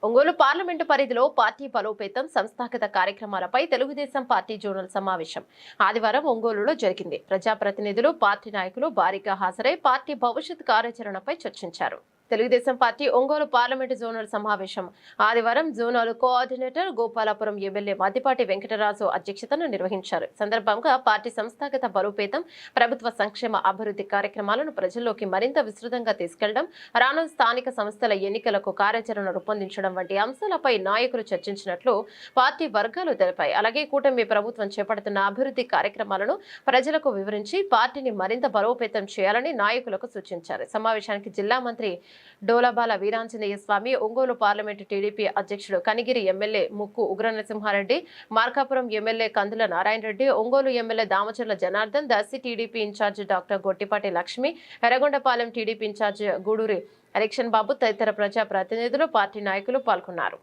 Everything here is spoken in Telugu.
ఒంగోలు పార్లమెంటు పరిధిలో పార్టీ బలోపేతం సంస్థాగత కార్యక్రమాలపై తెలుగుదేశం పార్టీ జోనల్ సమావేశం ఆదివారం ఒంగోలులో జరిగింది. ప్రజాప్రతినిధులు, పార్టీ నాయకులు భారీగా హాజరై పార్టీ భవిష్యత్ కార్యాచరణపై చర్చించారు. Telugu Desam party Ongole parliament zonal సమావేశం ఆదివారం zonal coordinator Gopalapuram MLA Maddipati Venkataraju అధ్యక్షతన నిర్వహించారు. సందర్భంగా పార్టీ సంస్థాగత బలోపేతం, ప్రభుత్వ సంక్షేమ అభివృద్ధి కార్యక్రమాలను ప్రజల్లోకి మరింత విస్తృతంగా తీసుకెళ్లడం, రానున్న స్థానిక సంస్థల ఎన్నికలకు కార్యాచరణ రూపొందించడం వంటి అంశాలపై నాయకులు చర్చించినట్లు పార్టీ వర్గాలు తెలిపాయి. అలాగే కూటమి ప్రభుత్వం చేపడుతున్న అభివృద్ధి కార్యక్రమాలను ప్రజలకు వివరించి పార్టీని మరింత బలోపేతం చేయాలని నాయకులకు సూచించారు. సమావేశానికి జిల్లా మంత్రి డోలబాల వీరాంజనేయ స్వామి, ఒంగోలు పార్లమెంటు టీడీపీ అధ్యక్షుడు Kanigiri MLA Mukku Ugranarasimha Reddy, Markapuram MLA Kandula Narayana Reddy, Ongole MLA Damacharla Janardhan, Darsi TDP incharge doctor Gottipati Lakshmi, Yerragondapalem TDP incharge Guduri Erixion Babu తదితర ప్రజా ప్రతినిధులు, పార్టీ నాయకులు పాల్గొన్నారు.